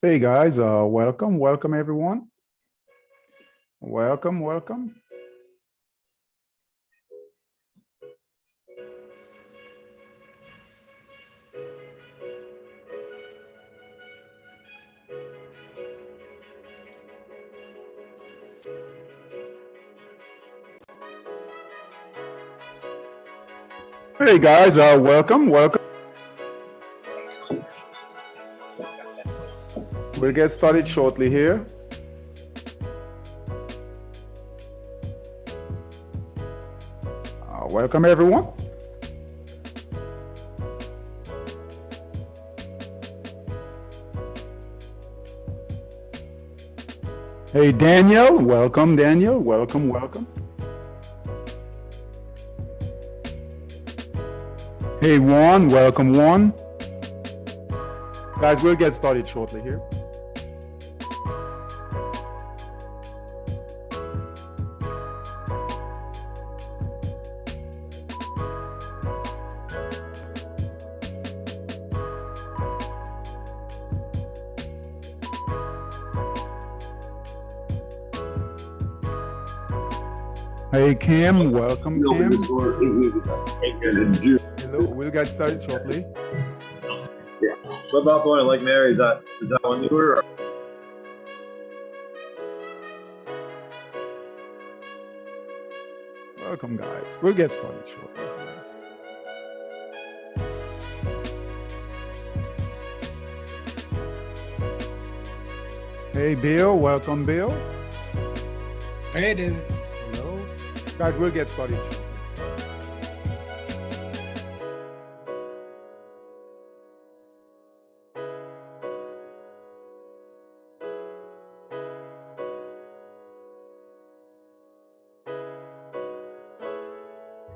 Hey guys, welcome everyone. Welcome. Hey guys, welcome. We'll get started shortly here. Welcome everyone. Hey Daniel, welcome Daniel, welcome. Hey Juan, welcome Juan. Guys, we'll get started shortly here. Hey Kim, welcome Kim. Hello, we'll get started shortly. Yeah. What about going like Mary? Is that one newer? Or? Welcome guys, we'll get started shortly. Hey Bill, welcome Bill. Hey David. Hello. Guys, we'll get started shortly.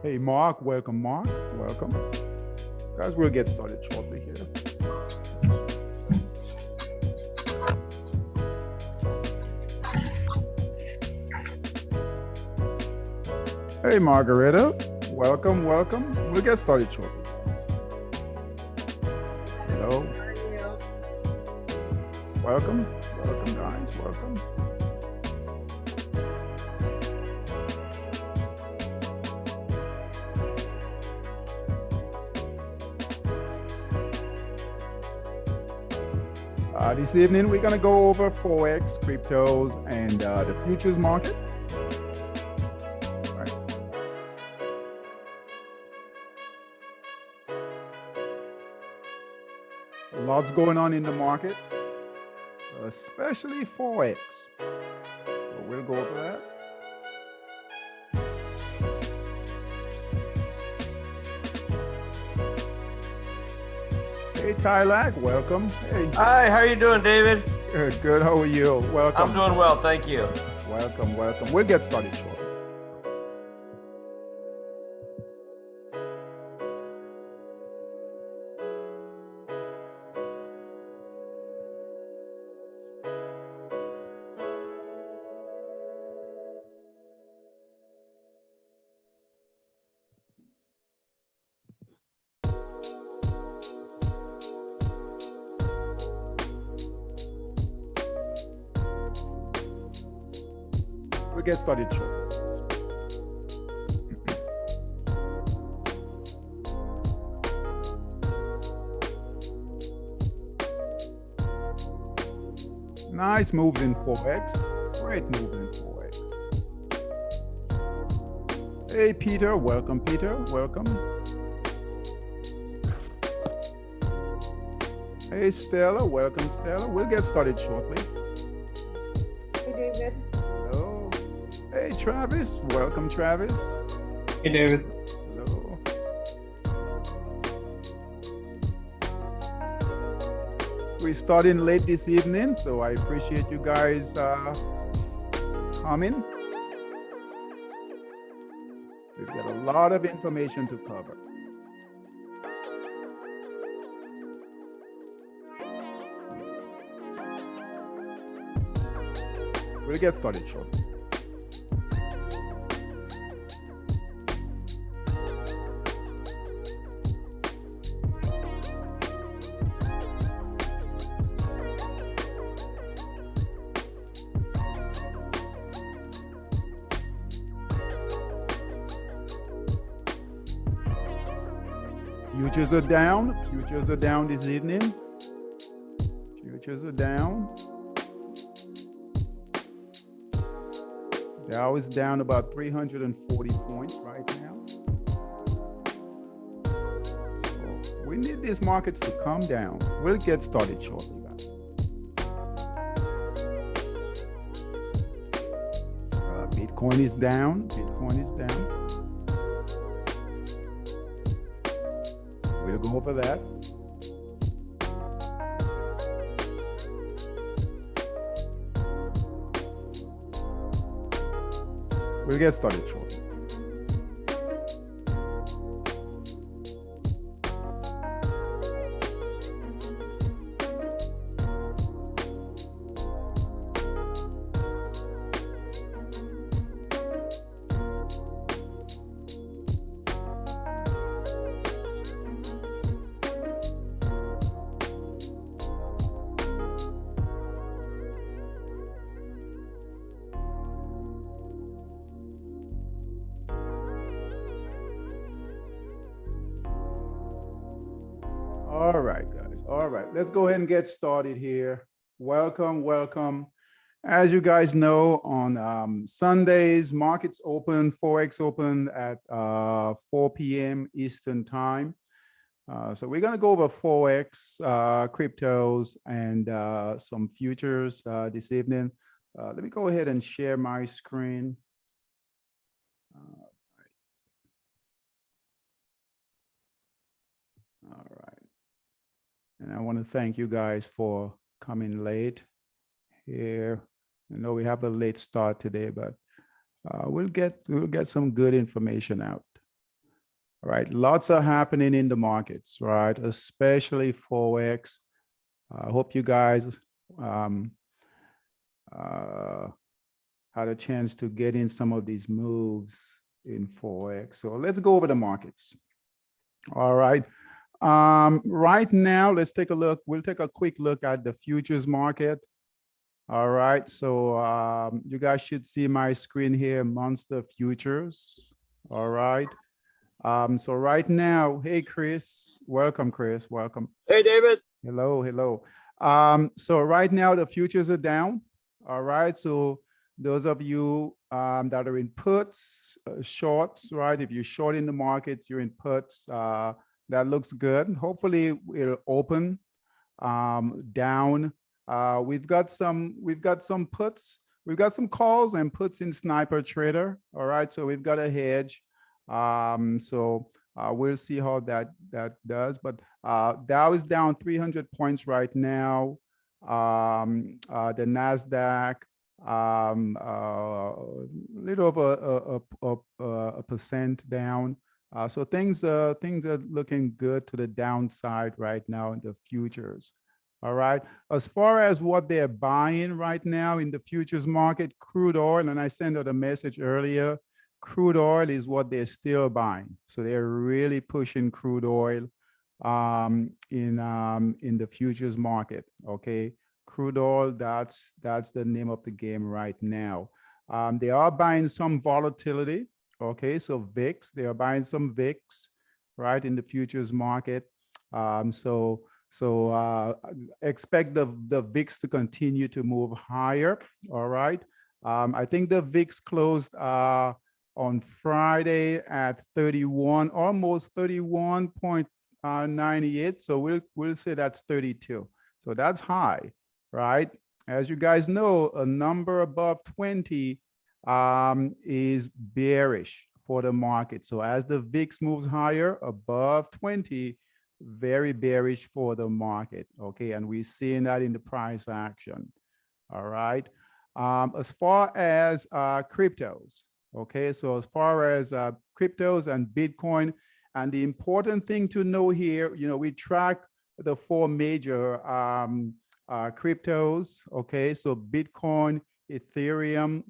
Hey Mark, welcome Mark, welcome. Guys, we'll get started shortly here. Hey Margareta, welcome. We'll get started shortly. Hello. Welcome guys, welcome. This evening, we're gonna go over Forex, cryptos, and the futures market. Right. Lots going on in the market, especially Forex. So we'll go over that. Hey Tylak, welcome. Hey. Hi, how are you doing, David? Good, how are you? Welcome. I'm doing well, thank you. Welcome. We'll get started shortly. We'll get started shortly. Nice moves in Forex. Great move in Forex. Hey Peter, welcome Peter, welcome. Hey Stella, welcome Stella. We'll get started shortly. Hey David. Hello. Hey Travis, welcome Travis. Hey David. Hello. We're starting late this evening, so I appreciate you guys coming. We've got a lot of information to cover. We'll get started shortly. Futures are down. Futures are down this evening. Futures are down. Dow is down about 340 points right now. So we need these markets to come down. We'll get started shortly, guys. Bitcoin is down. Bitcoin is down. We'll go over that. We'll get started shortly. All right, guys. All right, let's go ahead and get started here. Welcome, welcome. As you guys know, on Sundays, markets open, Forex open at 4 p.m. Eastern time. So we're going to go over Forex, cryptos, and some futures this evening. Let me go ahead and share my screen. All right. And I want to thank you guys for coming late here. I know we have a late start today, but we'll get some good information out. All right, lots are happening in the markets, right? Especially Forex. I hope you guys had a chance to get in some of these moves in Forex. So let's go over the markets. All right. Right now, let's take a look. We'll take a quick look at the futures market. All right, so you guys should see my screen here, Monster Futures. All right. So right now, hey, Chris, welcome, Chris, welcome. Hey, David. Hello, hello. So right now, the futures are down. All right, so those of you that are in puts, shorts, right? If you're short in the markets, you're in puts. That looks good. Hopefully it'll open down. We've got some puts. We've got some calls and puts in Sniper Trader. All right, so we've got a hedge. So we'll see how that does. But Dow is down 300 points right now. The Nasdaq little over a percent down. So things are looking good to the downside right now in the futures. All right. As far as what they're buying right now in the futures market, crude oil, and I sent out a message earlier, crude oil is what they're still buying. So they're really pushing crude oil in the futures market. Okay. Crude oil, that's the name of the game right now. They are buying some volatility. Okay, so VIX, they are buying some VIX, right, in the futures market. So expect the VIX to continue to move higher. All right. I think the VIX closed on Friday at 31, almost 31.98. So we'll say that's 32. So that's high, right? As you guys know, a number above 20 is bearish for the market. So as the VIX moves higher above 20, very bearish for the market. Okay, and we're seeing that in the price action. All right. As far as cryptos, okay, so as far as cryptos and Bitcoin, and the important thing to know here, you know, we track the four major cryptos. Okay, so Bitcoin, Ethereum,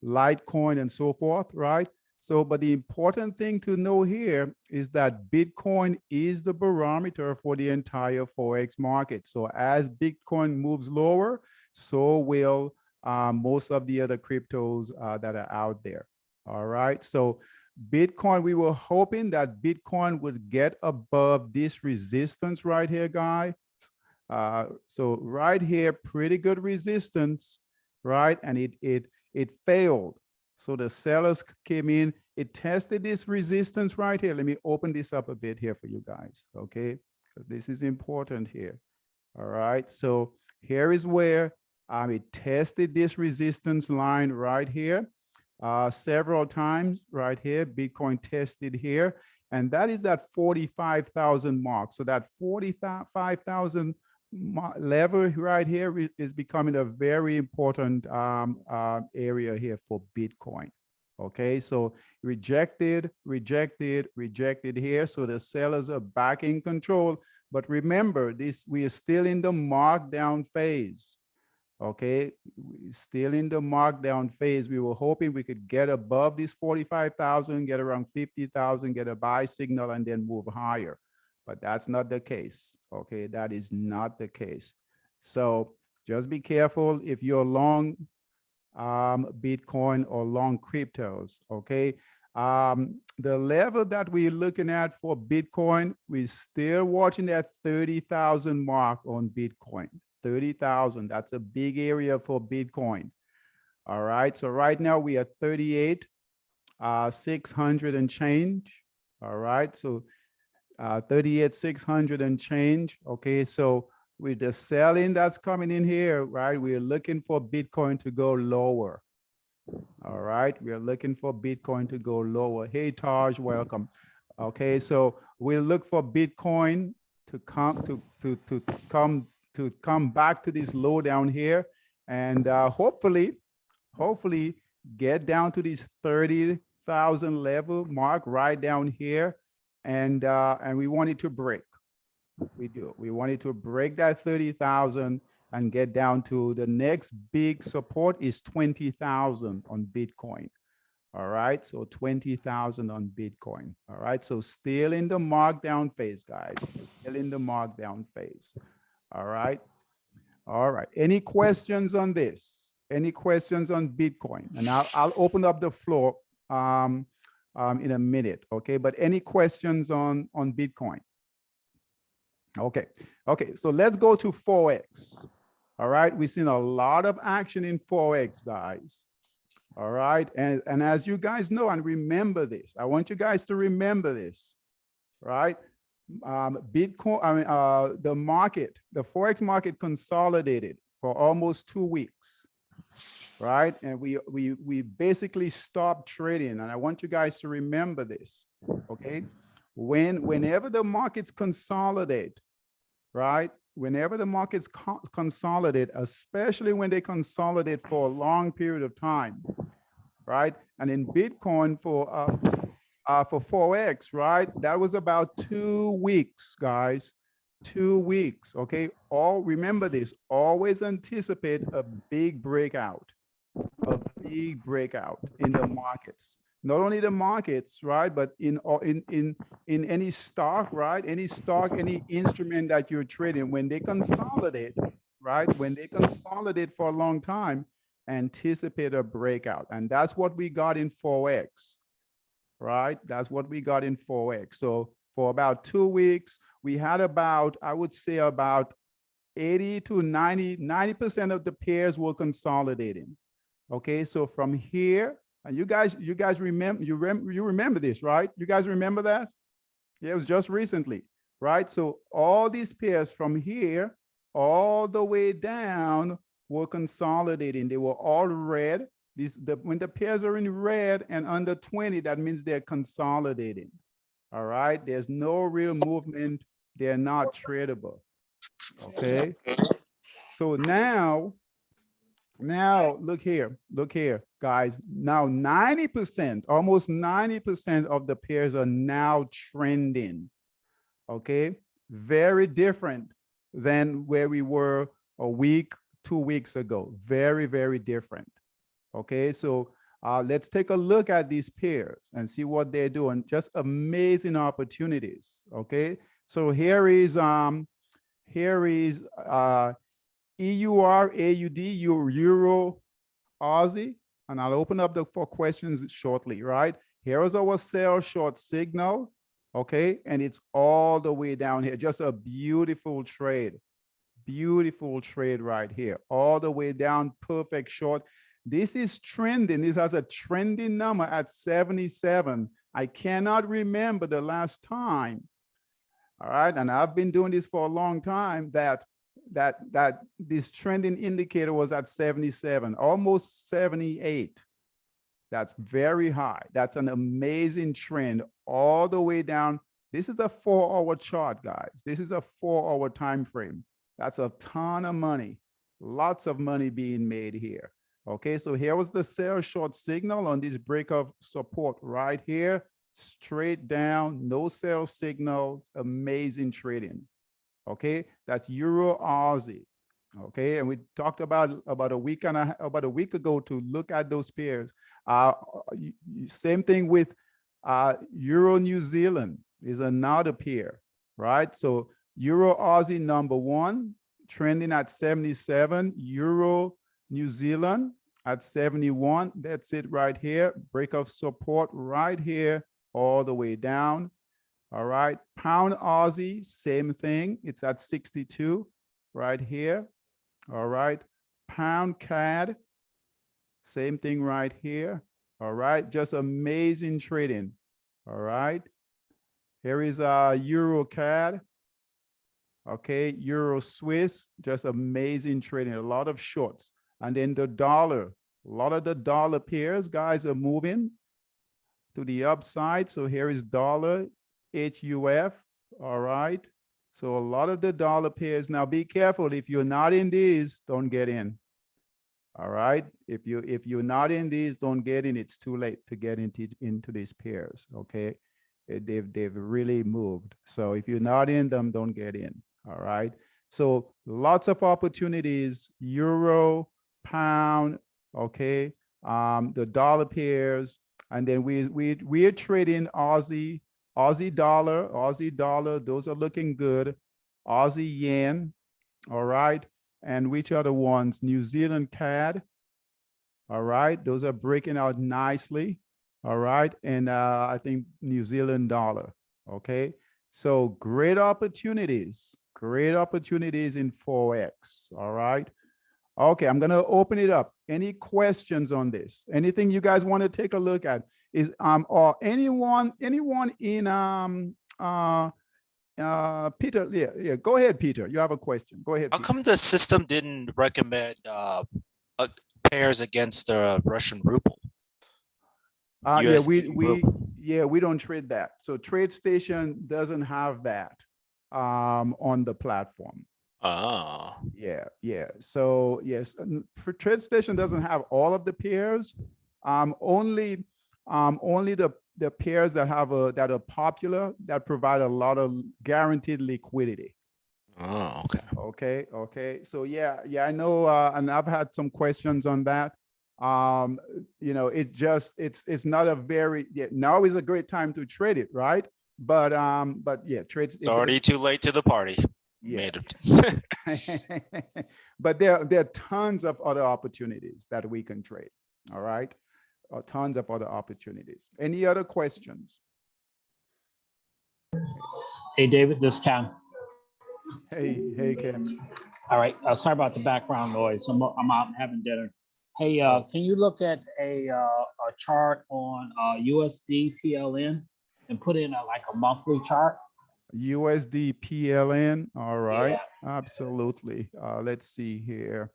Litecoin, and so forth, right? So, but the important thing to know here is that Bitcoin is the barometer for the entire Forex market. So as Bitcoin moves lower, so will most of the other cryptos that are out there. All right. So Bitcoin, we were hoping that Bitcoin would get above this resistance right here, guys. So right here, pretty good resistance, right? And it failed. So the sellers came in, it tested this resistance right here. Let me open this up a bit here for you guys, okay? So this is important here. All right, so here is where it tested this resistance line right here several times right here. Bitcoin tested here, and that is that 45,000 mark. So that 45,000 level right here is becoming a very important area here for Bitcoin. Okay, so rejected here. So the sellers are back in control. But remember, we are still in the markdown phase. Okay, still in the markdown phase. We were hoping we could get above this 45,000, get around 50,000, get a buy signal, and then move higher. But that's not the case. Okay, that is not the case. So just be careful if you're long Bitcoin or long cryptos. Okay, the level that we're looking at for Bitcoin, we're still watching that 30,000 mark on Bitcoin. 30,000, that's a big area for Bitcoin. All right, so right now we are 38, 600 and change. All right, so 38,600 and change. Okay, so with the selling that's coming in here, right, we're looking for Bitcoin to go lower. All right, we're looking for Bitcoin to go lower. Hey, Taj, welcome. Okay, so we'll look for Bitcoin to come back to this low down here, and hopefully get down to this 30,000 level mark right down here, and we want it to break. We want it to break that 30,000 and get down to the next big support is 20,000 on Bitcoin. All right, so 20,000 on Bitcoin. All right, so still in the markdown phase, guys. Still in the markdown phase. All right. All right. Any questions on this? Any questions on Bitcoin? And I'll open up the floor in a minute. Okay. But any questions on Bitcoin? Okay. Okay. So let's go to Forex. All right. We've seen a lot of action in Forex, guys. All right. And as you guys know, and remember this, I want you guys to remember this, right? Bitcoin, the Forex market consolidated for almost 2 weeks, right? And we basically stopped trading. And I want you guys to remember this, okay? Whenever the markets consolidate, right? Whenever the markets consolidate, especially when they consolidate for a long period of time, right? And in Bitcoin for Forex, right? That was about 2 weeks, guys. 2 weeks, okay? Remember this, always anticipate a big breakout in the markets. Not only the markets, right? But in any stock, right? Any stock, any instrument that you're trading, when they consolidate, right? When they consolidate for a long time, anticipate a breakout. And that's what we got in Forex. Right? That's what we got in Forex. So for about 2 weeks, we had about, I would say about 80 to 90% of the pairs were consolidating. Okay, so from here, and you guys remember, you remember this, right? You guys remember that? Yeah, it was just recently, right? So all these pairs from here all the way down were consolidating. They were all red. When the pairs are in red and under 20, that means they're consolidating. All right, there's no real movement. They're not tradable. Okay, so now look here, guys. Now 90%, almost 90% of the pairs are now trending. Okay, very different than where we were a week, 2 weeks ago. Very, very different. Okay, so let's take a look at these pairs and see what they're doing. Just amazing opportunities. Okay, so here is EUR, AUD, Euro, Aussie, and I'll open up for questions shortly, right? Here is our sell short signal, okay? And it's all the way down here. Just a beautiful trade right here, all the way down, perfect short. This is trending. This has a trending number at 77. I cannot remember the last time. All right, and I've been doing this for a long time, that this trending indicator was at 77, almost 78. That's very high. That's an amazing trend all the way down. This is a 4-hour chart, guys. This is a 4-hour time frame. That's a ton of money, lots of money being made here. Okay, so here was the sell short signal on this break of support right here, straight down, no sell signals, amazing trading. Okay, that's Euro Aussie. Okay, and we talked about a week ago to look at those pairs. Same thing with Euro New Zealand is another pair, right? So Euro Aussie number 1 trending at 77, Euro New Zealand at 71. That's it right here. Break of support right here, all the way down. All right. Pound Aussie, same thing. It's at 62 right here. All right. Pound CAD, same thing right here. All right. Just amazing trading. All right. Here is Euro CAD. Okay. Euro Swiss, just amazing trading. A lot of shorts. And then the dollar, a lot of the dollar pairs, guys, are moving to the upside. So here is dollar, HUF. All right. So a lot of the dollar pairs. Now be careful. If you're not in these, don't get in. All right. If you're not in these, don't get in. It's too late to get into these pairs. Okay. They've really moved. So if you're not in them, don't get in. All right. So lots of opportunities. Euro, pound. Okay. The dollar pairs, and then we're trading Aussie dollar. Those are looking good. Aussie yen. All right. And which are the ones? New Zealand CAD. All right. Those are breaking out nicely. All right. And I think New Zealand dollar. Okay. So great opportunities in Forex. All right. Okay. I'm going to open it up. Any questions on this? Anything you guys want to take a look at? Is or anyone in Peter, yeah, go ahead, Peter. You have a question. Go ahead. How Peter. come the system didn't recommend pairs against the Russian ruble? Yeah, USD we don't trade that. So TradeStation doesn't have that on the platform. Oh. Yeah. So yes, TradeStation doesn't have all of the pairs. Only the pairs that are popular, that provide a lot of guaranteed liquidity. Oh, okay. Okay. So yeah, I know, and I've had some questions on that. You know, it's not a very, now is a great time to trade it, right? But yeah, trades. It's already too late to the party. Yeah. But there are tons of other opportunities that we can trade. All right. Tons of other opportunities. Any other questions? Hey, David, this is Cam. Hey, Cam. All right. Sorry about the background noise. I'm out having dinner. Hey, can you look at a chart on USD PLN and put in like a monthly chart? USD PLN. All right. Yeah. Absolutely. Let's see here.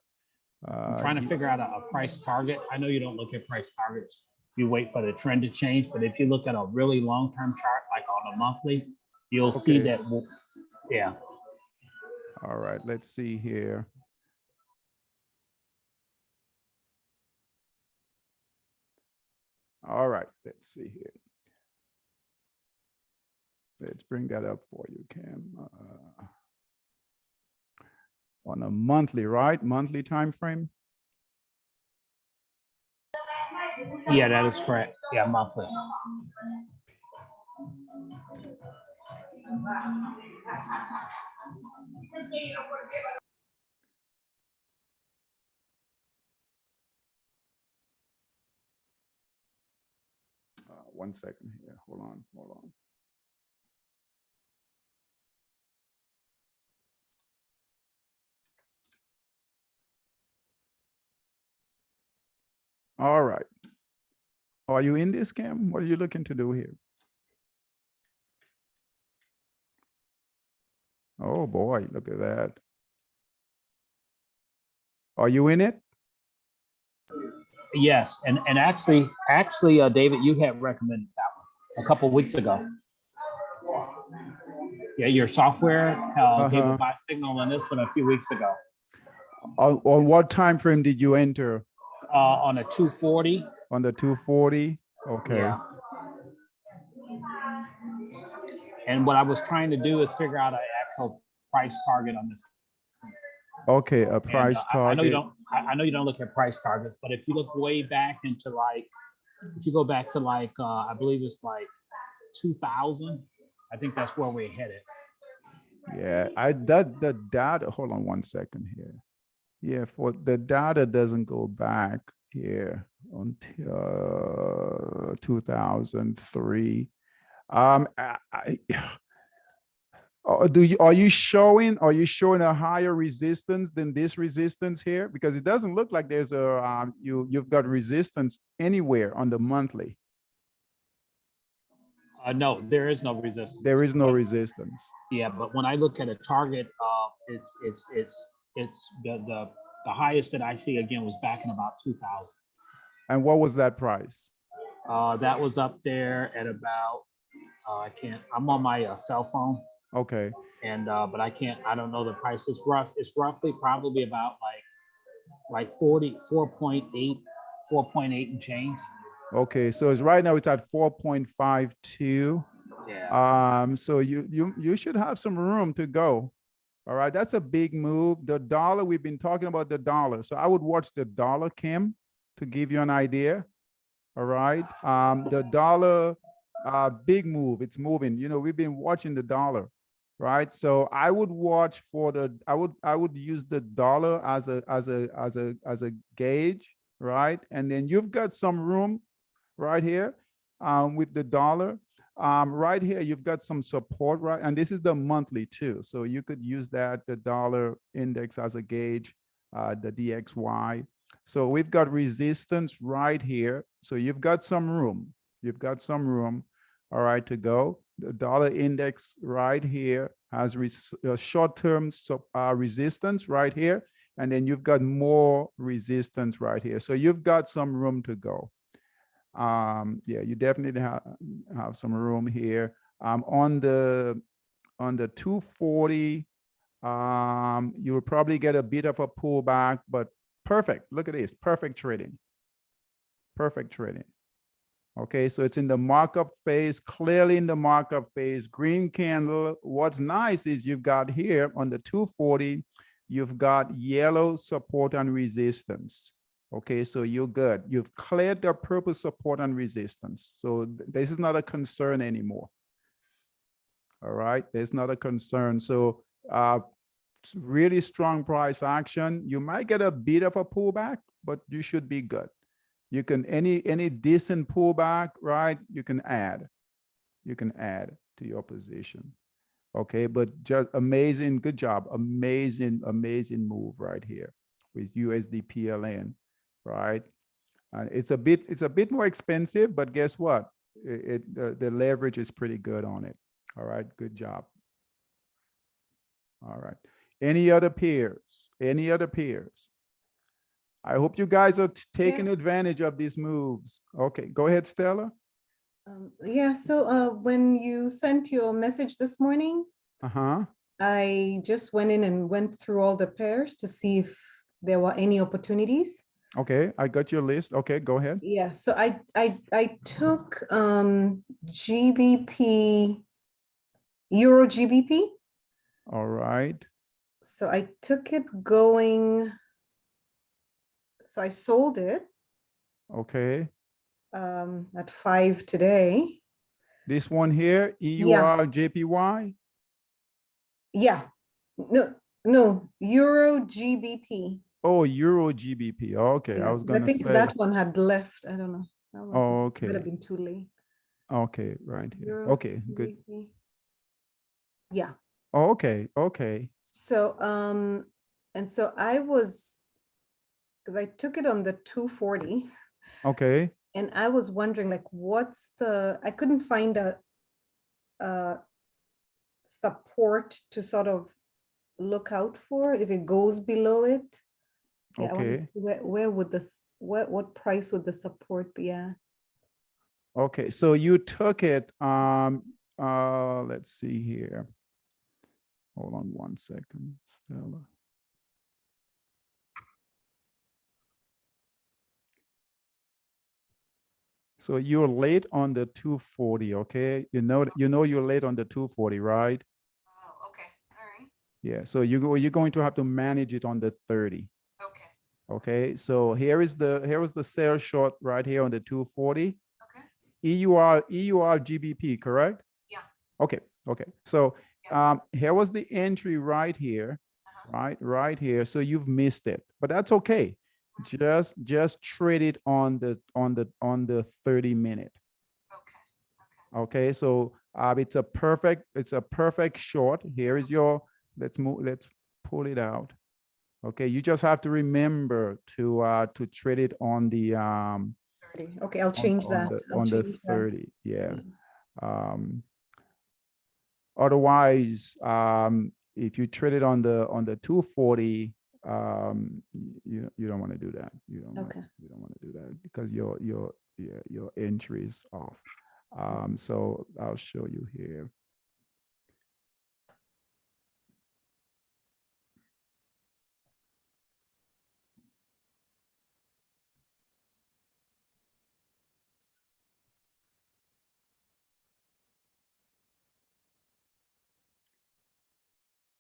I'm trying to figure out a price target. I know you don't look at price targets. You wait for the trend to change. But if you look at a really long-term chart, like on a monthly, you'll see that. Yeah. All right. Let's see here. All right. Let's see here. Let's bring that up for you, Cam. On a monthly, right? Monthly time frame. Yeah, that is correct. Yeah, monthly. one second here. Hold on. All right. Are you in this, Cam? What are you looking to do here? Oh boy, look at that. Are you in it? Yes, and actually, David, you had recommended that one a couple of weeks ago. Yeah, your software gave a buy signal on this one a few weeks ago. On what time frame did you enter? On a 240. On the 240. Okay. Yeah. And what I was trying to do is figure out an actual price target on this. Okay, a price target. I know you don't look at price targets, but if you look way back into like, if you go back to like, I believe it's like 2000, I think that's where we're headed. Yeah, the data, hold on one second here. Yeah, for the data doesn't go back here until 2003. Are you showing a higher resistance than this resistance here? Because it doesn't look like there's a you've got resistance anywhere on the monthly. No, there is no resistance. There is no resistance. Yeah, but when I look at a target, it's the highest that I see again was back in about 2000. And what was that price? That was up there at about I'm on my cell phone. Okay. And but I don't know the price. It's roughly probably about like 4.8 and change. Okay, so it's right now it's at 4.52. Yeah. So you should have some room to go. All right, that's a big move. The dollar, we've been talking about the dollar. So I would watch the dollar, Kim, to give you an idea. All right. The dollar, big move. It's moving. You know, we've been watching the dollar, right? So I would watch for I would use the dollar as a gauge, right? And then you've got some room right here with the dollar. Right here, you've got some support, right? And this is the monthly too. So you could use that, the dollar index as a gauge, the DXY. So we've got resistance right here. So you've got some room. You've got some room, all right, to go. The dollar index right here has short-term resistance right here. And then you've got more resistance right here. So you've got some room to go. Yeah, you definitely have some room here. On the 240, you'll probably get a bit of a pullback, but perfect. Look at this, perfect trading. Perfect trading. Okay, so it's in the markup phase, clearly in the markup phase, green candle. What's nice is you've got here on the 240, you've got yellow support and resistance. Okay, so you're good. You've cleared the purple support and resistance. So this is not a concern anymore. All right, there's not a concern. So really strong price action. You might get a bit of a pullback, but you should be good. You can, any decent pullback, right? You can add to your position. Okay, but just amazing, good job. Amazing move right here with USD PLN. Right, and it's a bit more expensive, but guess what? The leverage is pretty good on it. All right, good job. All right, any other peers? Any other peers? I hope you guys are taking advantage of these moves. Okay, go ahead, Stella. Yeah, so when you sent your message this morning, I just went in and went through all the pairs to see if there were any opportunities. Okay, I got your list. Okay, go ahead. Yeah, so I took GBP, Euro GBP. All right. So I took it going, so I sold it. Okay. At 5 today. This one here, EUR JPY? Yeah, no, Euro GBP. Oh, Euro GBP. Okay, Yeah, I was gonna think say that one had left. I don't know. Oh, okay. Might have been too late. Okay, right here. Euro Okay, good. GBP. Yeah. Oh, okay, okay. So, and so I was, because I took it on the 240, Okay, and I was wondering, like, what's the, I couldn't find a support to sort of look out for if it goes below it. Yeah, I wonder okay, where would this, what price would the support be at? okay. So you took it, let's see here. Hold on one second, Stella. So you're late on the 240, okay? You know you're late on the 240, right? Oh, okay, all right. Yeah, so you're going to have to manage it on the 30. Okay, Okay, so here is the sell short right here on the 240. okay, EUR GBP, correct? yeah. Okay, okay. So here was the entry right here, right here. So you've missed it, but that's okay. Just trade it on the 30-minute. Okay. Okay, so it's a perfect short. Here is your, let's pull it out. Okay, you just have to remember to trade it on the 30. Okay, I'll change that. I'll on the change that. 30. Yeah. Otherwise, if you trade it on the 240, you don't want to do that. You don't Okay. want to do that because your entry is off. So I'll show you here.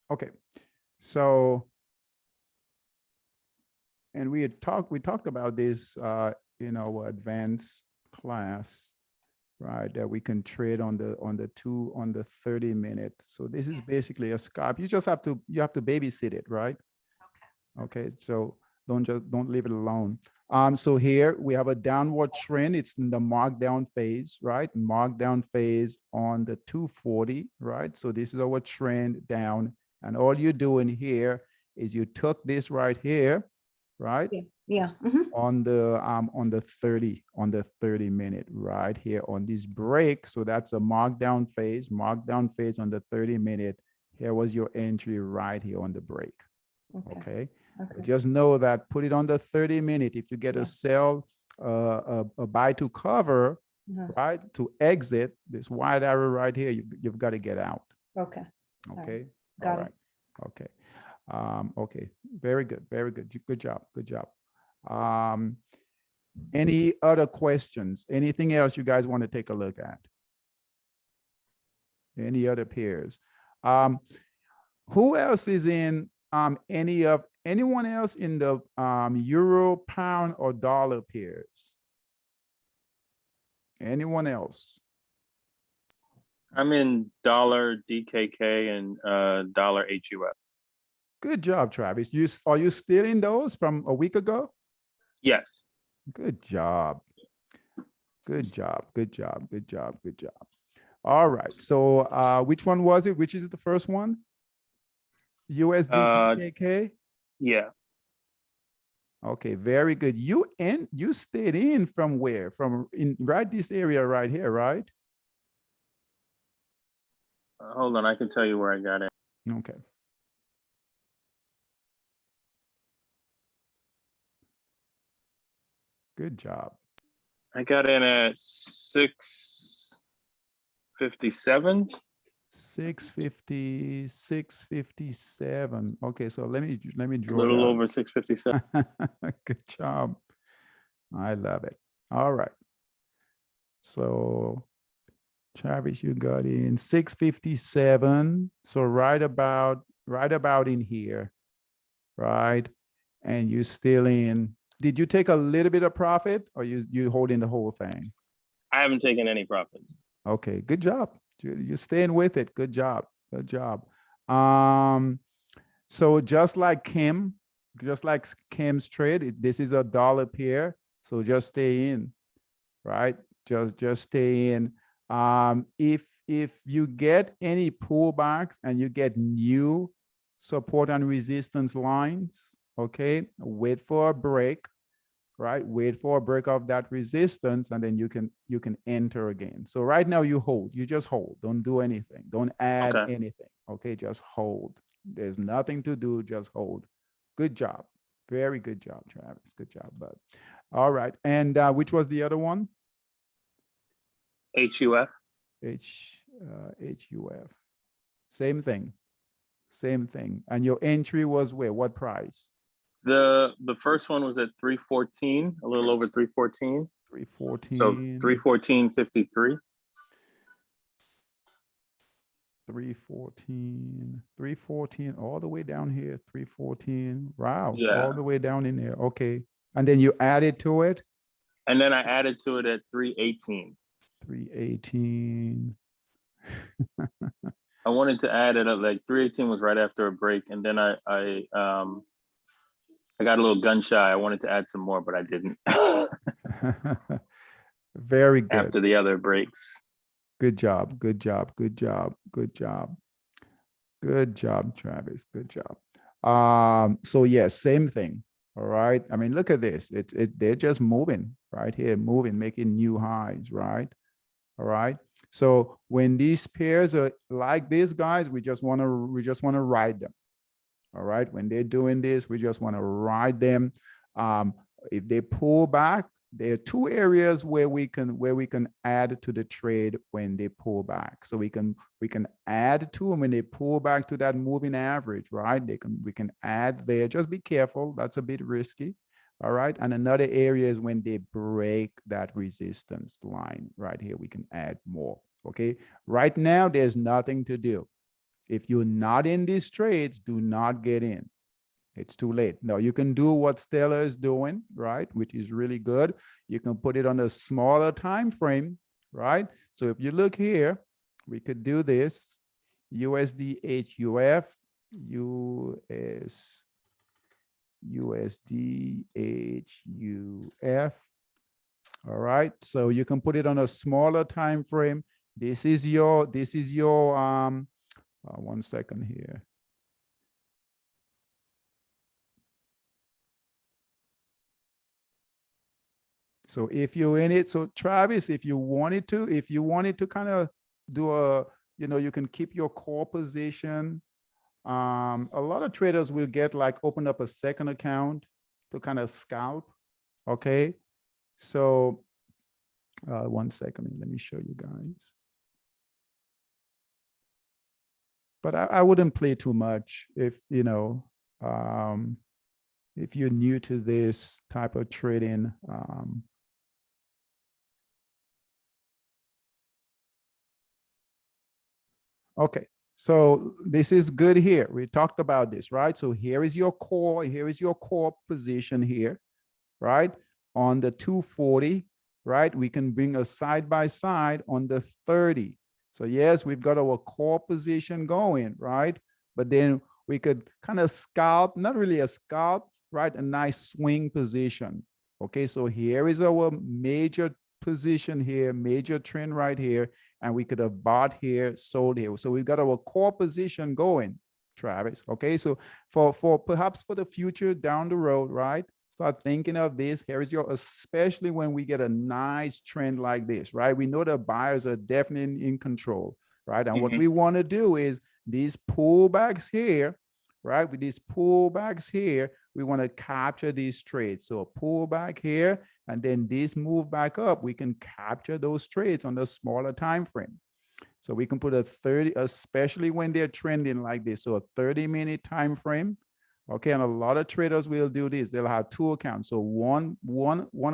Okay, so, and we talked about this in our advanced class, right? That we can trade on the 30-minute. So this is basically a scalp. You just have to babysit it, right? Okay, so don't leave it alone. So here we have a downward trend. It's in the markdown phase, right? Markdown phase on the 240, right? So this is our trend down. And all you're doing here is you took this right here, right? Yeah. On the 30-minute right here on this break. So that's a markdown phase on the 30-minute. Here was your entry right here on the break. Okay. Just know that, put it on the 30-minute. If you get a sell, a buy to cover, right, to exit this white arrow right here, you've got to get out. Okay. Okay. Got it. Okay. Okay. Very good. Good job. Any other questions? Anything else you guys want to take a look at? Any other pairs? Who else is in anyone else in the euro, pound, or dollar pairs? Anyone else? I'm in dollar DKK and dollar HUF. Good job, Travis. Are you still in those from a week ago? Yes. Good job. All right. So which one was it? Which is the first one? USD DKK? Yeah. Okay, very good. You stayed in from where? From in right this area right here, right? Hold on, I can tell you where I got it. Okay. Good job. I got in at 657. 657. Okay, so let me draw a little that. over 657. Good job. I love it. All right. So Travis, you got in 657. So right about in here, right? And you still in. Did you take a little bit of profit, or you holding the whole thing? I haven't taken any profits. Okay, good job. You're staying with it. Good job. So just like Kim's trade, this is a dollar pair. So just stay in, right? Just stay in. If you get any pullbacks and you get new support and resistance lines, okay, wait for a break, right? Wait for a break of that resistance, and then you can enter again. So right now you hold, you just hold, don't do anything, don't add Okay. anything, okay? Just hold. There's nothing to do, just hold. Good job. Very good job, Travis. Good job, bud. All right. And which was the other one? HUF. HUF. Same thing. Same thing. And your entry was where? What price? The first one was at 314, a little over 314. 314. So 314.53. 314 all the way down here. 314. Wow. Yeah. All the way down in there. Okay. And then you added to it? And then I added to it at 318. 318. I wanted to add it up, like 318 was right after a break, and then I got a little gun shy. I wanted to add some more, but I didn't. Very good. After the other breaks. Good job. Good job. Good job. Good job. Good job, Travis. Good job. So yes, same thing. All right. I mean, look at this. They're just moving right here, moving, making new highs, right? All right. So when these pairs are like this, guys, we just want to ride them. All right. When they're doing this, we just want to ride them. If they pull back, there are two areas where we can add to the trade when they pull back. So we can add to them when they pull back to that moving average, right? We can add there. Just be careful. That's a bit risky. All right. And another area is when they break that resistance line right here, we can add more. Okay. Right now, there's nothing to do. If you're not in these trades, do not get in. It's too late. No, you can do what Stella is doing, right? Which is really good. You can put it on a smaller time frame, right? So if you look here, we could do this. USD HUF, USD HUF. All right. So you can put it on a smaller time frame. This is your 1 second here. So if you're in it, so Travis, if you wanted to kind of do you can keep your core position. A lot of traders will open up a second account to kind of scalp. Okay. So 1 second, let me show you guys. But I wouldn't play too much if you're new to this type of trading. Okay, so this is good here. We talked about this, right? So here is your core. Here is your core position here, right? On the 240, right? We can bring a side by side on the 30. So yes, we've got our core position going, right? But then we could kind of scalp, not really a scalp, right? A nice swing position. Okay, so here is our major position here, major trend right here. And we could have bought here, sold here. So we've got our core position going, Travis. Okay, so for perhaps for the future down the road, right? Start thinking of this. Here is especially when we get a nice trend like this, right? We know the buyers are definitely in control, right? And what we want to do is these pullbacks here, right? With these pullbacks here, we want to capture these trades. So a pullback here, and then this move back up, we can capture those trades on the smaller time frame. So we can put a 30, especially when they're trending like this. So a 30-minute time frame. Okay, and a lot of traders will do this. They'll have two accounts. So one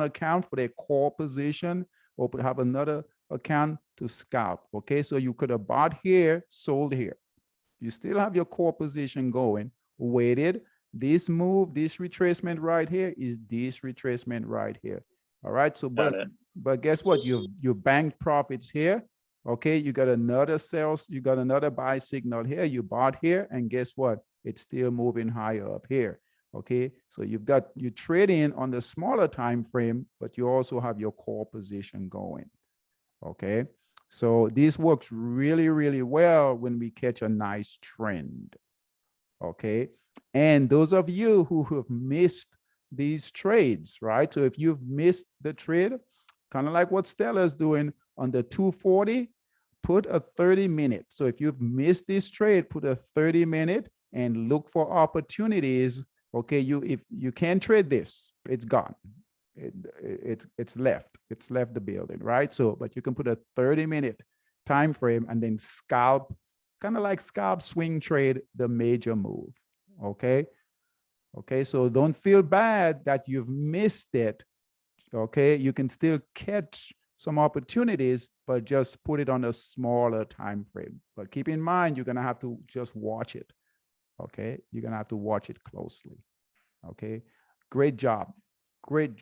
account for their core position, or have another account to scalp. Okay, so you could have bought here, sold here. You still have your core position going, waited. This move, this retracement right here is this retracement right here. All right. So, but guess what? You banked profits here. Okay. You got another sales. You got another buy signal here. You bought here, and guess what? It's still moving higher up here. Okay. So you trade in on the smaller time frame, but you also have your core position going. Okay. So this works really, really well when we catch a nice trend. Okay. And those of you who have missed these trades, right? So if you've missed the trade, kind of like what Stella's doing on the 240, put a 30-minute. So if you've missed this trade, put a 30-minute and look for opportunities. Okay, if you can't trade this, it's gone. It's left the building, right? So, but you can put a 30-minute time frame and then scalp, kind of like scalp swing trade the major move. Okay. Okay, so don't feel bad that you've missed it. Okay, you can still catch some opportunities, but just put it on a smaller time frame. But keep in mind, you're gonna have to just watch it. Okay, you're gonna have to watch it closely. Okay, great job, great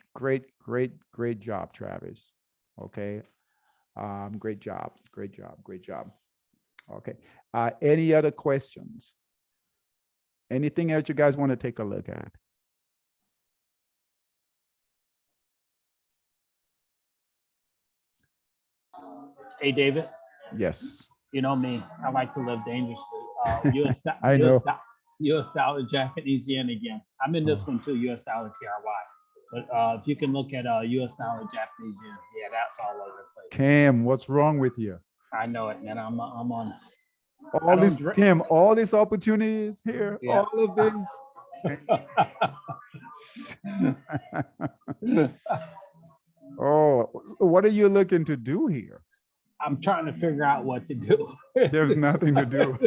job, Travis. Okay, great job. Okay, any other questions? Anything else you guys want to take a look at? Hey, David, Yes. you know me, I like to live dangerously. US, I know. US dollar, Japanese yen again. I'm in this one too, US dollar TRY. But if you can look at US dollar, Japanese yen, yeah, that's all over the place. Cam, what's wrong with you? I know it, man. I'm on. All this, Cam, all these opportunities here, Yeah. all of this. Oh, what are you looking to do here? I'm trying to figure out what to do. There's nothing to do.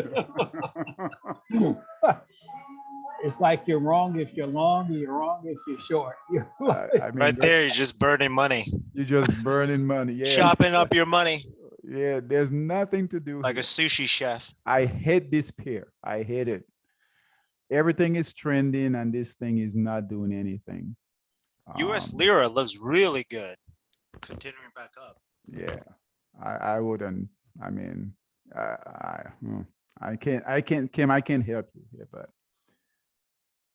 It's like you're wrong if you're long, and you're wrong if you're short. I mean, Right there, you're just burning money, you're just burning money. Yeah. chopping up your money Yeah, there's nothing to do. like a here. sushi chef. I hate this pair. I hate it. Everything is trending and this thing is not doing anything. US lira looks really good. Continuing back up. Yeah, I wouldn't. I mean, I can't, Kim, I can't help you here, but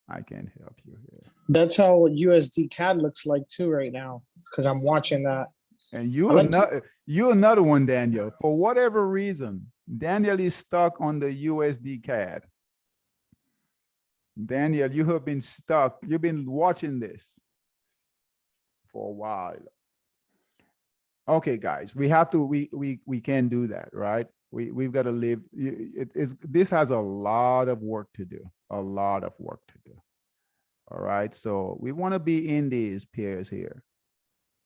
I can't help you here. That's how USD CAD looks like too right now, because I'm watching that. And you're another one, Daniel. For whatever reason, Daniel is stuck on the USD CAD. Daniel, you have been stuck. You've been watching this for a while. Okay, guys, we have to. We can't do that, right? We've got to live. This has a lot of work to do. A lot of work to do. All right, so we want to be in these pairs here.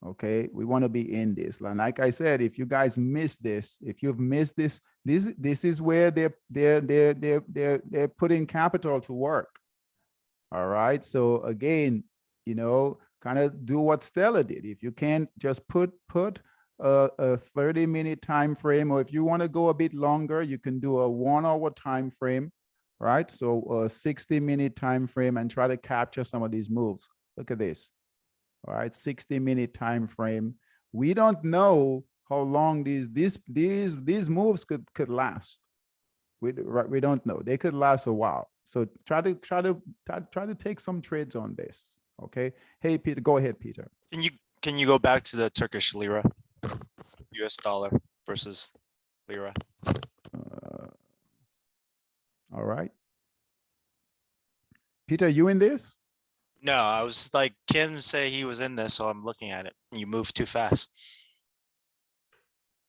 Okay, we want to be in this. Like I said, if you guys miss this, if you've missed this, this is where they're putting capital to work. All right, so again, you know, kind of do what Stella did. If you can't, just put a 30-minute time frame, or if you want to go a bit longer, you can do a 1 hour time frame, right? So a 60-minute time frame, and try to capture some of these moves. Look at this. All right, 60-minute time frame. We don't know how long these moves could last. We don't know. They could last a while. So try to take some trades on this. Okay. Hey, Peter, go ahead, Peter. Can you go back to the Turkish lira, US dollar versus lira? All right. Peter, you in this? No, I was like, Kim say he was in this, so I'm looking at it. You moved too fast.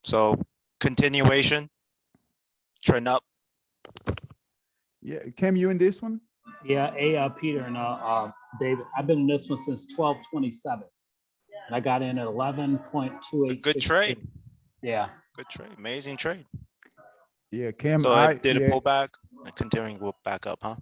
So continuation, trend up. Yeah, Kim, you in this one? Yeah, Peter and David, I've been in this one since 12/27. And I got in at 11.28. Good trade. Yeah. Good trade. Amazing trade. Yeah, Kim. So I did a pullback and continuing will back up, huh?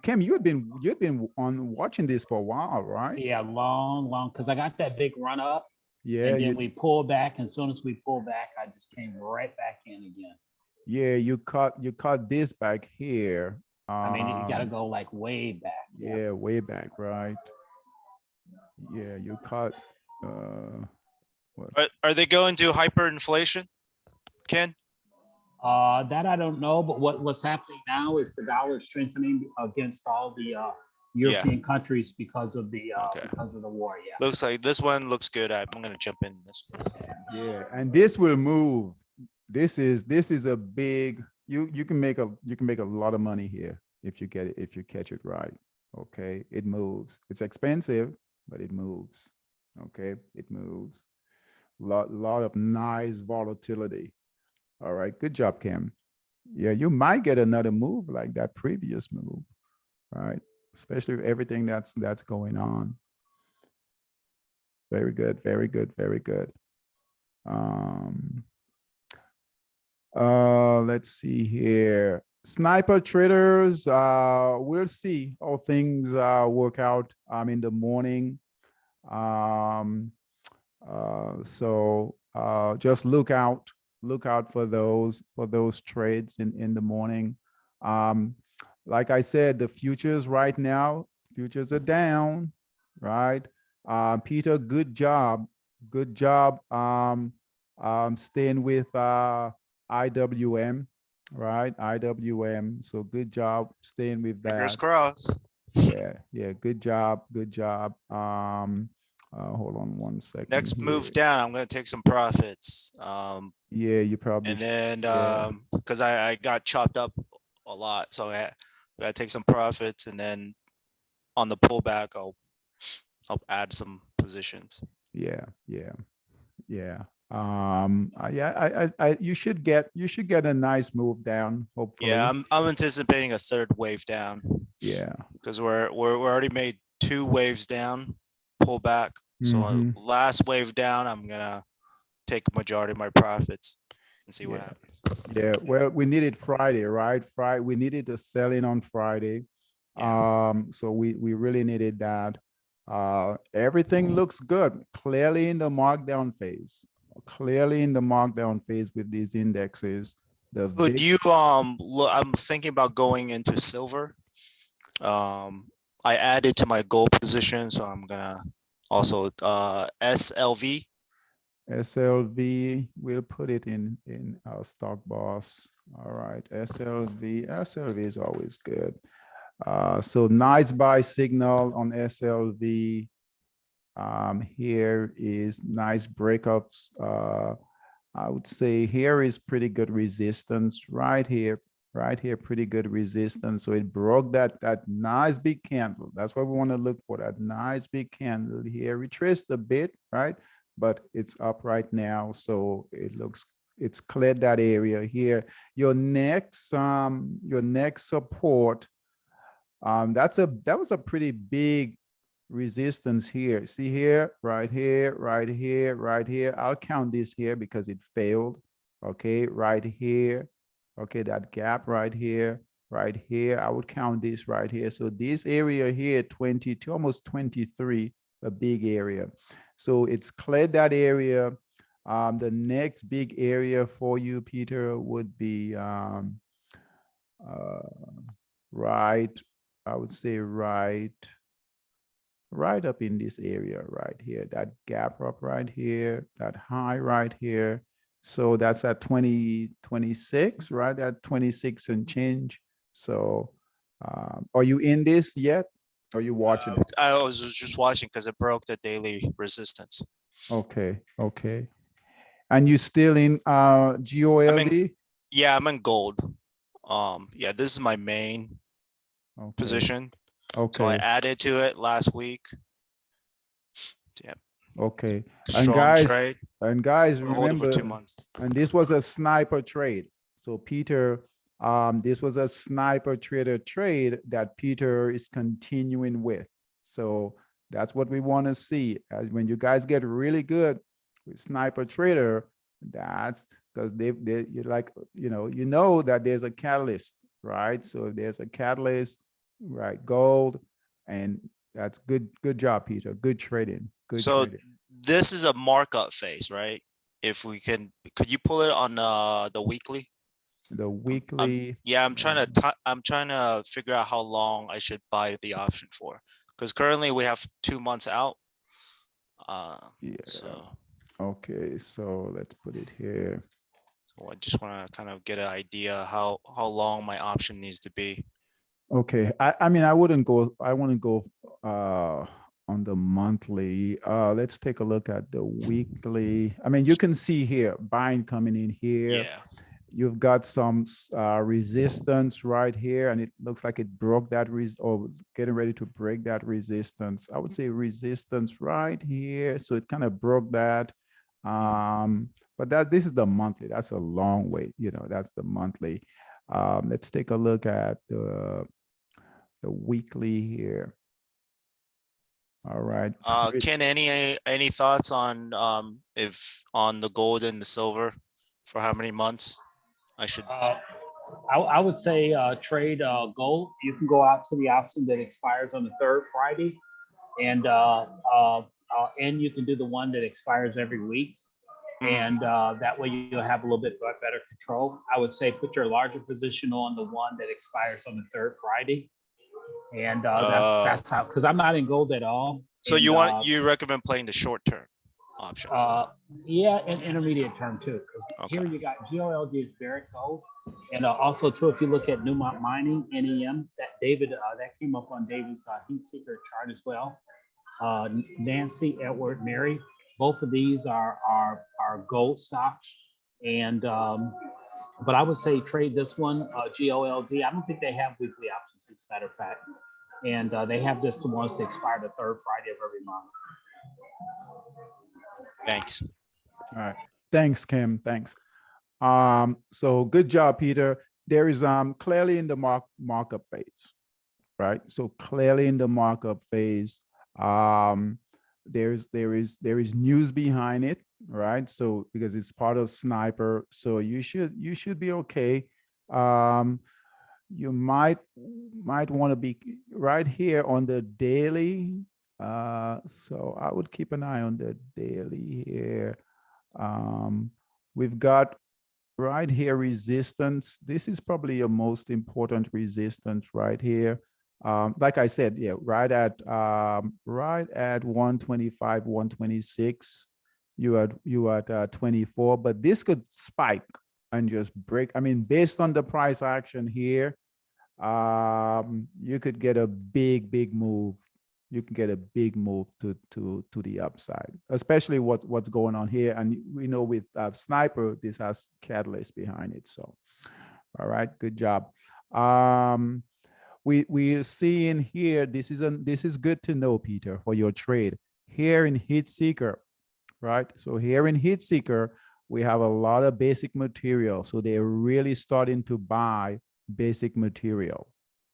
Kim, you've been on watching this for a while, right? Yeah, long, because I got that big run up. Yeah. And then we pulled back, and as soon as we pulled back, I just came right back in again. Yeah, you caught this back here. I mean, you got to go like way back. Yeah, way back, right? Yeah, you caught. What? Are they going to hyperinflation, Ken? That I don't know, but what's happening now is the dollar strengthening against all the European countries because of the Okay. war. Yeah. Looks like this one looks good. I'm gonna jump in this one. Yeah, and this will move. This is a big, you can make a lot of money here if you get it, if you catch it right. Okay, it moves. It's expensive, but it moves. Okay, it moves. Lot of nice volatility. All right, good job, Kim. Yeah, you might get another move like that previous move, right? Especially with everything that's going on. Very good, very good, very good. Let's see here. Sniper traders, we'll see how things work out in the morning. So just look out for those trades in the morning. Like I said, the futures right now, futures are down, right? Peter, good job staying with IWM, right? IWM. So good job staying with Fingers that. crossed. Yeah, good job. Hold on one second. Next here. move down, I'm gonna take some profits. Yeah, you probably And then yeah. because I got chopped up a lot, so I gotta take some profits, and then on the pullback, I'll add some positions. Yeah. You should get a nice move down, hopefully. Yeah, I'm anticipating a third wave down Yeah. because we're already made 2 waves down, pull back. So Mhm. last wave down, I'm gonna take a majority of my profits and see what Yeah. happens. Yeah, well, we needed Friday, right? We needed the selling on Friday. So we really needed that. Everything looks good, clearly in the markdown phase. Clearly in the markdown phase with these indexes. The Could VIX, you I'm thinking about going into silver. I added to my gold position, so I'm gonna also SLV. SLV, we'll put it in our stock boss. All right, SLV is always good. So nice buy signal on SLV. Here is nice breakups. I would say here is pretty good resistance right here, pretty good resistance. So it broke that nice big candle. That's what we want to look for, that nice big candle here. Retraced a bit, right? But it's up right now. So it's cleared that area here. Your next support, that was a pretty big resistance here. See here, right here, right here, right here. I'll count this here because it failed. Okay, right here. Okay, that gap right here, right here. I would count this right here. So this area here, 22, almost 23, a big area. So it's cleared that area. The next big area for you, Peter, would be right, I would say right up in this area right here, that gap up right here, that high right here. So that's at 2026, right? At 26 and change. So are you in this yet? Are you watching it? I was just watching because it broke the daily resistance. Okay. And you still in GOLD? Yeah, I'm in gold. Yeah, this is my main position. So I Okay. added to it last week. Yeah. Okay. Strong trade. And guys, Hold it for remember, 2 months. and this was a sniper trade. So Peter, this was a sniper trader trade that Peter is continuing with. So that's what we want to see. As when you guys get really good with sniper trader, that's because you're like, you know that there's a catalyst, right? So if there's a catalyst, right? Gold, and that's good. Good job, Peter. Good trading. Good So trading. this is a markup phase, right? If we could you pull it on the weekly? The weekly. Yeah, I'm trying to figure out how long I should buy the option for, because currently we have 2 months out. Yeah. So Okay, so let's put it here. I just want to kind of get an idea how long my option needs to be. Okay, I mean, I wouldn't go, I want to go on the monthly. Let's take a look at the weekly. I mean, you can see here, buying coming in here. Yeah. You've got some resistance right here, and it looks like it broke that or getting ready to break that resistance. I would say resistance right here. So it kind of broke that. But this is the monthly. That's a long way, you know, that's the monthly. Let's take a look at the weekly here. All right. Ken, any thoughts on if on the gold and the silver for how many months I should? I would say trade gold. You can go out to the option that expires on the third Friday, and you can do the one that expires every week. And that way you'll have a little bit better control. I would say put your larger position on the one that expires on the third Friday. And that's how, because I'm not in gold at all. So and, you recommend playing the short term options? Yeah, and intermediate term too. Because here you got GOLD is Barrett Gold. And also too, if you look at Newmont Mining, NEM, that came up on David's heat seeker chart as well. Nancy, Edward, Mary, both of these are gold stocks. And but I would say trade this one, GOLD. I don't think they have weekly options, as a matter of fact. And they have just the ones that expire the third Friday of every month. Thanks. All right. Thanks, Kim. Thanks. So good job, Peter. There is clearly in the markup phase, right? So clearly in the markup phase, there is news behind it, right? So because it's part of Sniper, so you should be okay. You might want to be right here on the daily. So I would keep an eye on the daily here. We've got right here resistance. This is probably your most important resistance right here. Like I said, yeah, right at 125, 126. You at 24, but this could spike and just break. I mean, based on the price action here, you could get a big move. You can get a big move to the upside, especially what's going on here. And we know with Sniper, this has catalyst behind it. So, all right, good job. We are seeing here, this is good to know, Peter, for your trade here in Heat Seeker, right? So here in Heat Seeker, we have a lot of basic material. So they're really starting to buy basic material,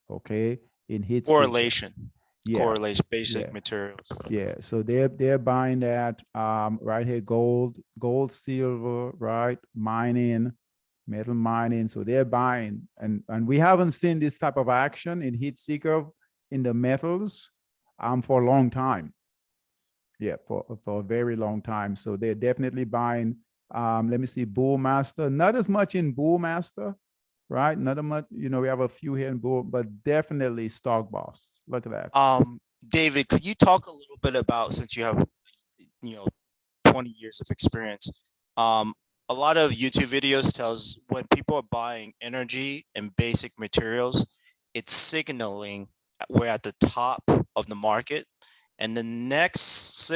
okay? In Heat Correlation. Seeker. Yeah. Correlation, basic materials. Yeah, so they're buying that right here, gold, silver, right? Mining, metal mining. So they're buying, and we haven't seen this type of action in Heat Seeker in the metals for a long time. Yeah, for a very long time. So they're definitely buying. Let me see, Bull Master, not as much in Bull Master, right? Not as much, you know, we have a few here in Bull, but definitely Stock Boss. Look at that. David, could you talk a little bit about, since you have, 20 years of experience, a lot of YouTube videos tells when people are buying energy and basic materials, it's signaling we're at the top of the market. And the next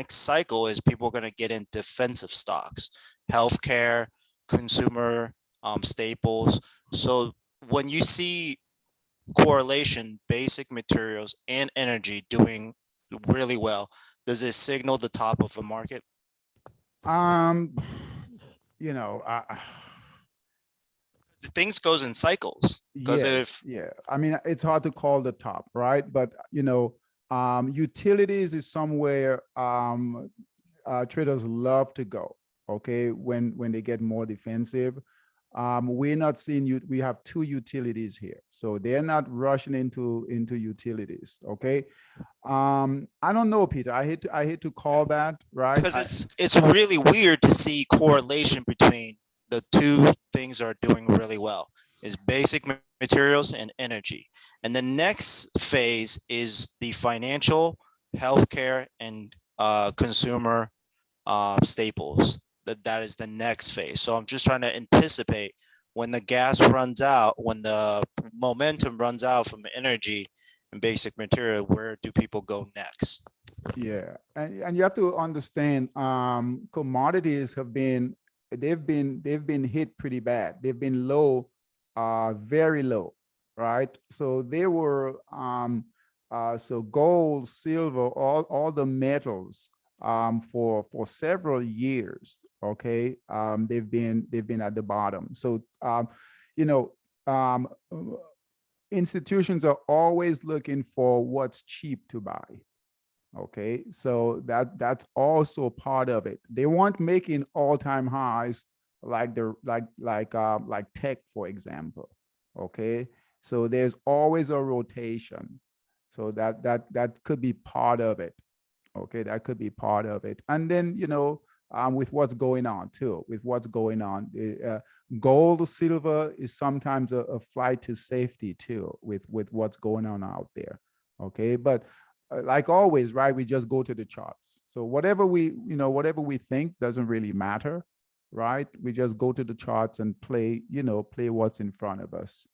cycle is people are going to get in defensive stocks, healthcare, consumer staples. So when you see correlation, basic materials and energy doing really well, does it signal the top of a market? Things goes in cycles. Because I mean, it's hard to call the top, right? But utilities is somewhere traders love to go. Okay, when they get more defensive. We're not seeing we have two utilities here, so they're not rushing into utilities. Okay, I don't know, Peter. I hate to call that, right? Because it's really weird to see correlation between the two things that are doing really well, is basic materials and energy. And the next phase is the financial, healthcare, and consumer staples. That is the next phase. So I'm just trying to anticipate when the gas runs out, when the momentum runs out from energy and basic material, where do people go next? Yeah, and you have to understand, commodities have been, they've been hit pretty bad. They've been low, very low, right? So they were, so gold, silver, all the metals, for several years. Okay, they've been at the bottom. So, you know, institutions are always looking for what's cheap to buy. Okay, so that's also part of it. They weren't making all-time highs like the like tech, for example. Okay, so there's always a rotation. So that could be part of it. Okay, that could be part of it. And then, you know, with what's going on too, with what's going on, gold, silver is sometimes a flight to safety too, with what's going on out there. Okay, but like always, right, we just go to the charts. So whatever we think doesn't really matter, right? We just go to the charts and play what's in front of us.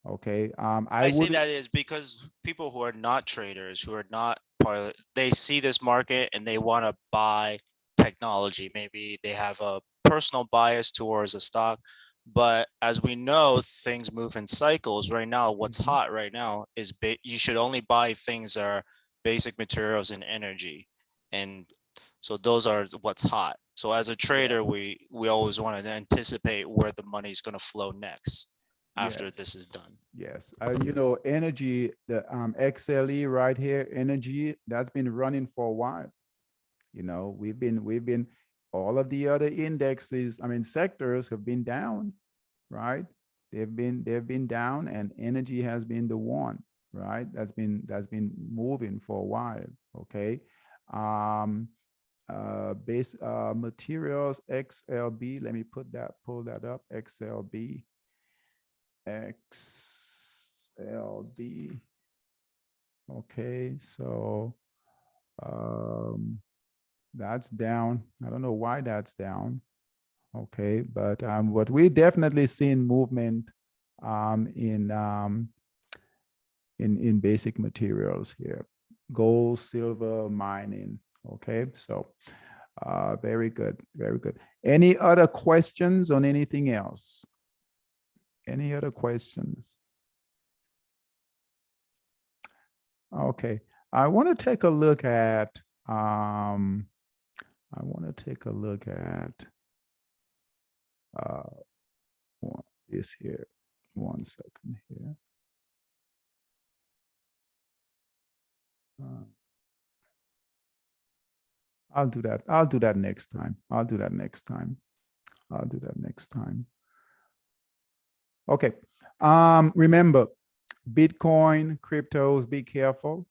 Okay. I say that is because people who are not traders, who are not part of it, they see this market and they want to buy technology. Maybe they have a personal bias towards a stock, but as we know, things move in cycles. Right now, what's hot right now is you should only buy things that are basic materials and energy, and so those are what's hot. So as a trader, we always want to anticipate where the money's going to flow next after this is done. Yes, you know, energy, the XLE right here, energy, that's been running for a while. You know, we've been all of the other indexes, I mean, sectors have been down, right? They've been down, and energy has been the one, right? That's been moving for a while. Okay. Base materials, XLB. Let me pull that up. XLB. Okay, so that's down. I don't know why that's down. Okay, but what we definitely seen movement in basic materials here, gold, silver, mining. Okay, so very good, very good. Any other questions on anything else? Any other questions? Okay, I want to take a look at this here. 1 second here. I'll do that. I'll do that next time. I'll do that next time. I'll do that next time. Okay. Remember, Bitcoin, cryptos, be careful.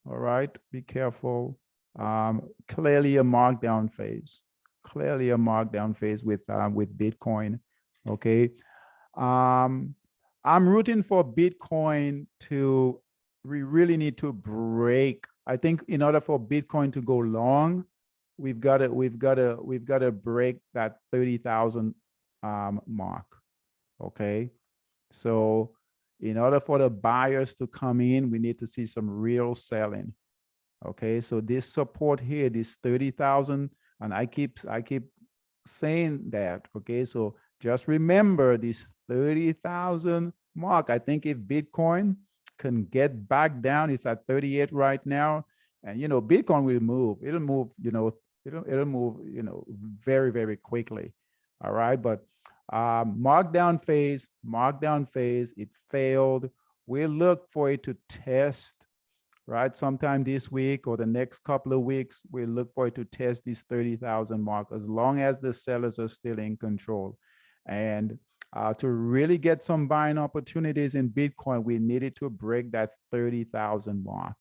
All right, be careful. Clearly a markdown phase. Clearly a markdown phase with Bitcoin. Okay. I'm rooting for Bitcoin to, we really need to break. I think in order for Bitcoin to go long, we've got to break that 30,000 mark. Okay. So in order for the buyers to come in, we need to see some real selling. Okay. So this support here, this 30,000, and I keep saying that. Okay. So just remember this 30,000 mark. I think if Bitcoin can get back down, it's at 38 right now. And, you know, Bitcoin will move. It'll move, you know, it'll move, you know, very, very quickly. All right. But markdown phase, it failed. We'll look for it to test, right? Sometime this week or the next couple of weeks, we'll look for it to test this 30,000 mark as long as the sellers are still in control. And to really get some buying opportunities in Bitcoin, we needed to break that 30,000 mark,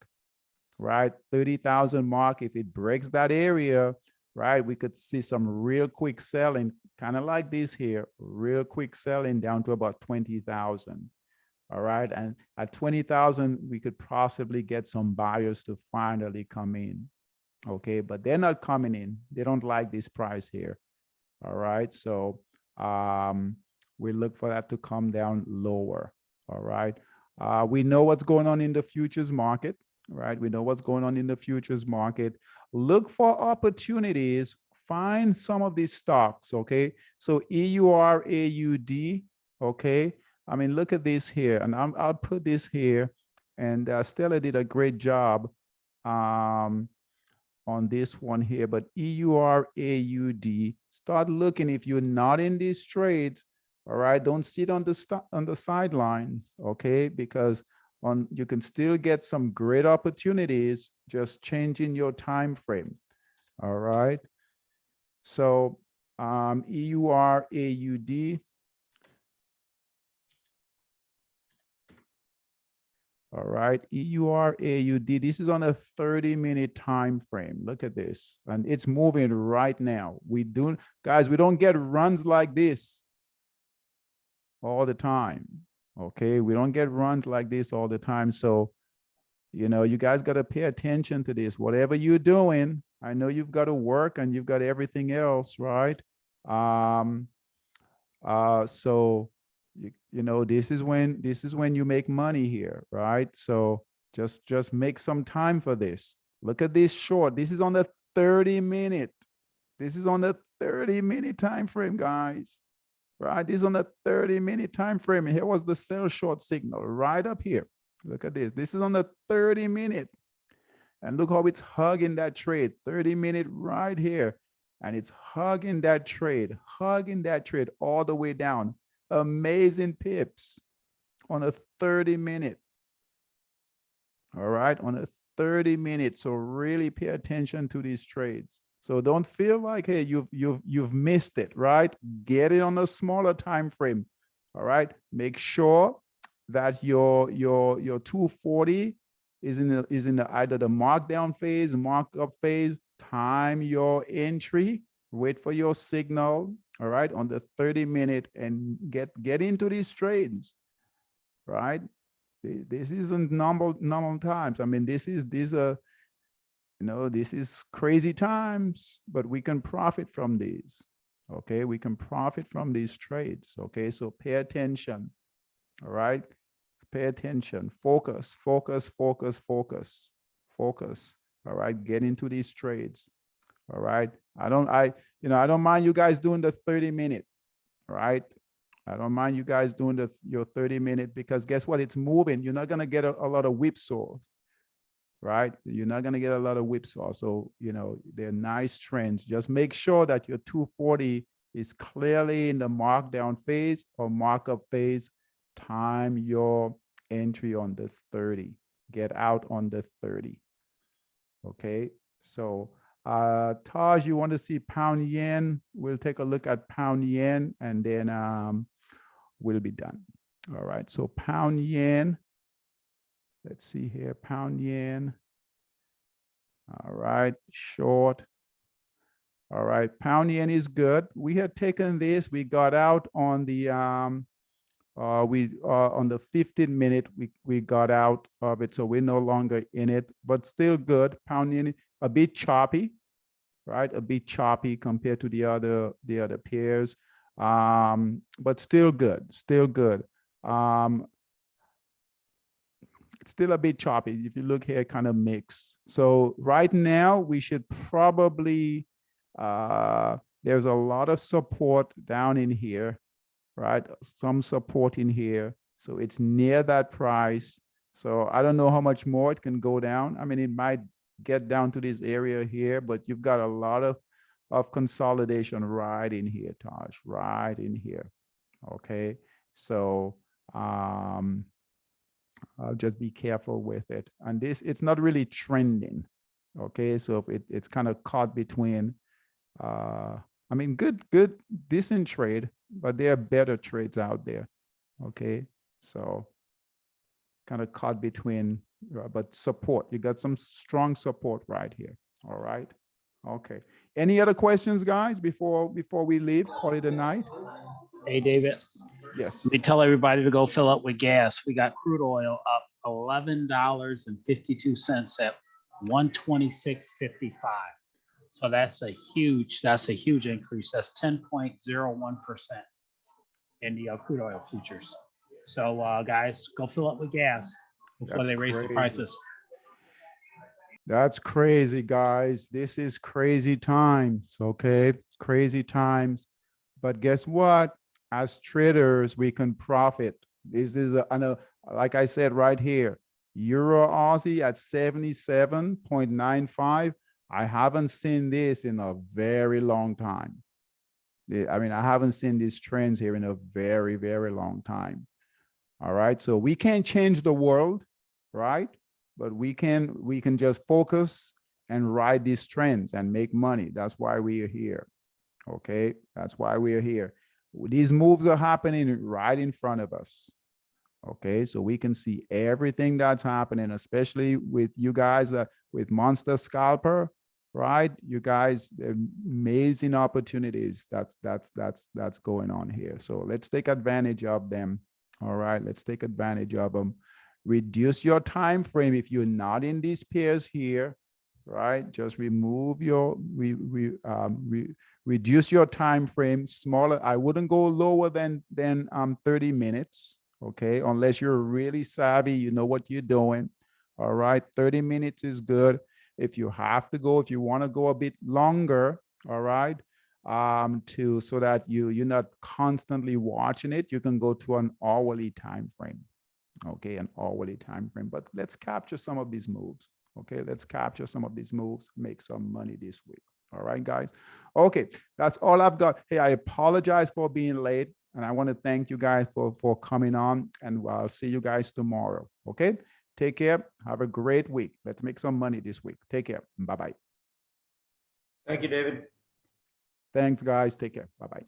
right? 30,000 mark, if it breaks that area, right, we could see some real quick selling, kind of like this here, real quick selling down to about 20,000. All right. And at 20,000, we could possibly get some buyers to finally come in. Okay. But they're not coming in. They don't like this price here. All right. So we look for that to come down lower. All right. We know what's going on in the futures market, right? We know what's going on in the futures market. Look for opportunities. Find some of these stocks, okay? So EUR, AUD, okay? I mean, look at this here, and I'll put this here, and Stella did a great job on this one here, but EUR, AUD, start looking if you're not in these trades, all right? Don't sit on the sidelines, okay? Because you can still get some great opportunities just changing your time frame, all right? So EUR, AUD. All right, EUR, AUD. This is on a 30-minute time frame. Look at this, and it's moving right now. Guys, we don't get runs like this all the time. Okay, we don't get runs like this all the time. So, you know, you guys got to pay attention to this. Whatever you're doing, I know you've got to work and you've got everything else, right? So you know, this is when you make money here, right? So just make some time for this. Look at this short. This is on the 30-minute. This is on the 30-minute time frame, guys. Right? This is on the 30-minute time frame. And here was the sell short signal right up here. Look at this. This is on the 30-minute. And look how it's hugging that trade. 30-minute right here. And it's hugging that trade all the way down. Amazing pips on a 30-minute. All right, on a 30-minute. So really pay attention to these trades. So don't feel like, hey, you've missed it, right? Get it on a smaller time frame. All right, make sure that your 240 is in the either the markdown phase, markup phase. Time your entry, wait for your signal, all right, on the 30-minute, and get into these trades, right? This isn't normal times. I mean, these are, you know, this is crazy times, but we can profit from these. Okay, we can profit from these trades. Okay, so pay attention. All right, pay attention. Focus. All right, get into these trades. All right, I don't mind you guys doing the 30-minute. Right, I don't mind you guys doing your 30-minute, because guess what? It's moving. You're not gonna get a lot of whipsaws. Right, you're not gonna get a lot of whipsaw. So you know, they're nice trends. Just make sure that your 240 is clearly in the markdown phase or markup phase. Time your entry on the 30. Get out on the 30. Okay, so Taj, you want to see pound yen? We'll take a look at pound yen, and then we'll be done. All right, so pound yen. Let's see here, pound yen. All right, short. All right, pound yen is good. We had taken this. We got out on the on the 15-minute. We got out of it, so we're no longer in it, but still good. Pound yen, a bit choppy, right? A bit choppy compared to the other pairs, but still good. It's still a bit choppy. If you look here, kind of mixed. So right now we should probably, there's a lot of support down in here, right? Some support in here. So it's near that price. So I don't know how much more it can go down. I mean, it might get down to this area here, but you've got a lot of consolidation right in here, Taj, right in here. Okay. So I'll just be careful with it. And this, it's not really trending. Okay, so if it's kind of caught between, I mean, good, decent trade, but there are better trades out there. Okay, so kind of caught between, but support. You got some strong support right here. All right. Okay. Any other questions, guys, before we leave? Call it a night. Hey, David. Yes. We tell everybody to go fill up with gas. We got crude oil up $11.52 at 126.55. So that's a huge increase. That's 10.01%. in the crude oil futures. So guys, go fill up with gas before That's they raise the crazy. prices. That's crazy, guys. This is crazy times, okay? Crazy times. But guess what? As traders, we can profit. This is, like I said right here, Euro Aussie at 77.95. I haven't seen this in a very long time. I mean, I haven't seen these trends here in a very, very long time. All right. So we can't change the world, right? But we can just focus and ride these trends and make money. That's why we are here. Okay. That's why we are here. These moves are happening right in front of us. Okay. So we can see everything that's happening, especially with you guys with Monster Scalper, right? You guys, amazing opportunities that's going on here. So let's take advantage of them. All right, let's take advantage of them. Reduce your time frame if you're not in these pairs here, right? Just remove your reduce your time frame smaller. I wouldn't go lower than 30 minutes, okay? Unless you're really savvy, you know what you're doing. All right, 30 minutes is good. If you have to go, if you want to go a bit longer, all right, so that you're not constantly watching it, you can go to an hourly time frame. Okay, an hourly time frame. But let's capture some of these moves. Okay, let's capture some of these moves, make some money this week. All right, guys. Okay, that's all I've got. Hey, I apologize for being late, and I want to thank you guys for coming on, and I'll see you guys tomorrow. Okay, take care. Have a great week. Let's make some money this week. Take care. Bye-bye. Thank you, David. Thanks, guys. Take care. Bye-bye.